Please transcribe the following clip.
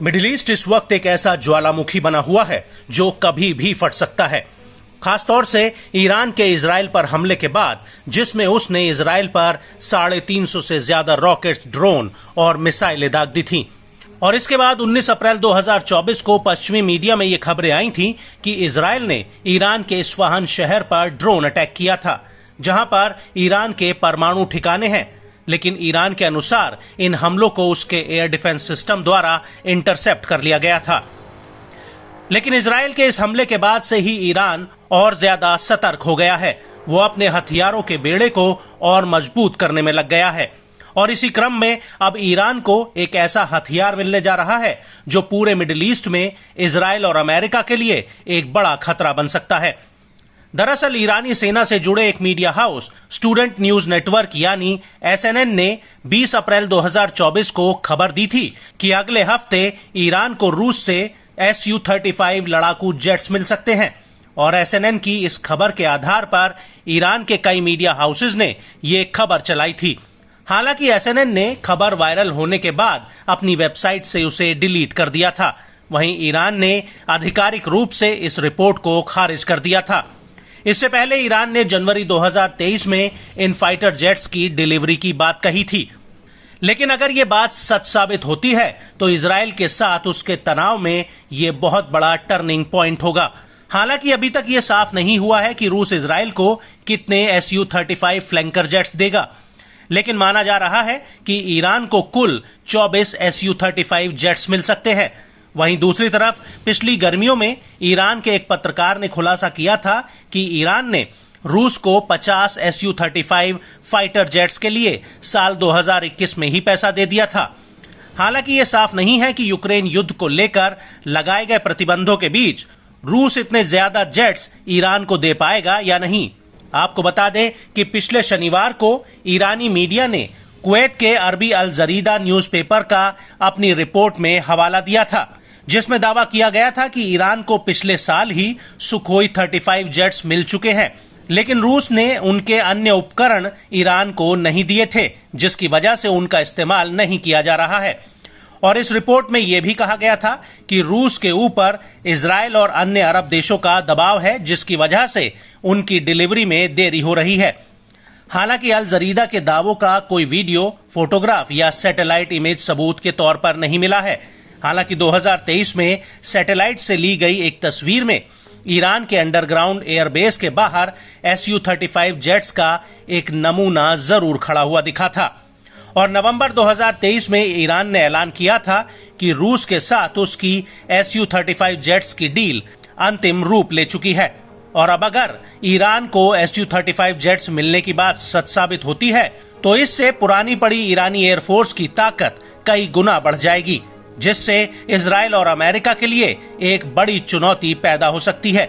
Middle east इस वक्त एक ऐसा ज्वालामुखी बना हुआ है जो कभी भी फट सकता है, खासतौर से ईरान के इजराइल पर हमले के बाद, जिसमें उसने इजराइल पर 350 से ज्यादा रॉकेट्स, ड्रोन और मिसाइलें दाग दी थीं। और इसके बाद 19 अप्रैल 2024 को पश्चिमी मीडिया में ये खबरें आई थीं कि इजराइल ने ईरान के इस्फहान शहर पर ड्रोन अटैक किया था, जहां पर ईरान के परमाणु ठिकाने हैं। लेकिन ईरान के अनुसार इन हमलों को उसके एयर डिफेंस सिस्टम द्वारा इंटरसेप्ट कर लिया गया था। लेकिन इजराइल के इस हमले के बाद से ही ईरान और ज्यादा सतर्क हो गया है। वो अपने हथियारों के बेड़े को और मजबूत करने में लग गया है। और इसी क्रम में अब ईरान को एक ऐसा हथियार मिलने जा रहा है जो पूरे मिडिल ईस्ट में इजराइल और अमेरिका के लिए एक बड़ा खतरा बन सकता है। दरअसल ईरानी सेना से जुड़े एक media house student news network यानी SNN ने 20 अप्रैल 2024 को खबर दी थी कि अगले हफ्ते ईरान को रूस से Su-35 लड़ाकू जेट्स मिल सकते हैं। और SNN की इस खबर के आधार पर ईरान के कई मीडिया हाउसेज ने ये खबर चलाई थी। हालांकि SNN ने खबर वायरल होने के बाद अपनी वेबसाइट से उसे डिलीट कर दिया था। वहीं ईरान ने आधिकारिक रूप से इस रिपोर्ट को खारिज कर दिया था। इससे पहले ईरान ने जनवरी 2023 में इन फाइटर जेट्स की डिलीवरी की बात कही थी। लेकिन अगर ये बात सच साबित होती है तो इजराइल के साथ उसके तनाव में ये बहुत बड़ा टर्निंग पॉइंट होगा। हालांकि अभी तक ये साफ नहीं हुआ है कि रूस इजराइल को कितने Su-35 फ्लैंकर जेट्स देगा, लेकिन माना जा रहा है कि ईरान को कुल 24 Su-35 जेट्स मिल सकते हैं। वहीं दूसरी तरफ पिछली गर्मियों में ईरान के एक पत्रकार ने खुलासा किया था कि ईरान ने रूस को 50 Su-35 फाइटर जेट्स के लिए साल 2021 में ही पैसा दे दिया था। हालांकि ये साफ नहीं है कि यूक्रेन युद्ध को लेकर लगाए गए प्रतिबंधों के बीच रूस इतने ज्यादा जेट्स ईरान को दे पाएगा या नहीं। आपको बता दें कि पिछले शनिवार को ईरानी मीडिया ने कुवैत के अरबी अल जरीदा न्यूज़पेपर का अपनी रिपोर्ट में हवाला दिया था, जिसमें दावा किया गया था कि ईरान को पिछले साल ही सुखोई 35 जेट्स मिल चुके हैं, लेकिन रूस ने उनके अन्य उपकरण ईरान को नहीं दिए थे, जिसकी वजह से उनका इस्तेमाल नहीं किया जा रहा है। और इस रिपोर्ट में यह भी कहा गया था कि रूस के ऊपर इजराइल और अन्य अरब देशों का दबाव है, जिसकी वजह से उनकी डिलीवरी में देरी हो रही है। हालांकि अल जरीदा के दावों का कोई वीडियो, फोटोग्राफ या सैटेलाइट इमेज सबूत के तौर पर नहीं मिला है। हालांकि 2023 में सैटेलाइट से ली गई एक तस्वीर में ईरान के अंडरग्राउंड एयरबेस के बाहर Su-35 जेट्स का एक नमूना जरूर खड़ा हुआ दिखा था। और नवंबर 2023 में ईरान ने ऐलान किया था कि रूस के साथ उसकी Su-35 जेट्स की डील अंतिम रूप ले चुकी है। और अब अगर ईरान को Su-35 जेट्स मिलने की बात सच साबित होती है तो इससे पुरानी पड़ी ईरानी एयरफोर्स की ताकत कई गुना बढ़ जाएगी, जिससे इजराइल और अमेरिका के लिए एक बड़ी चुनौती पैदा हो सकती है।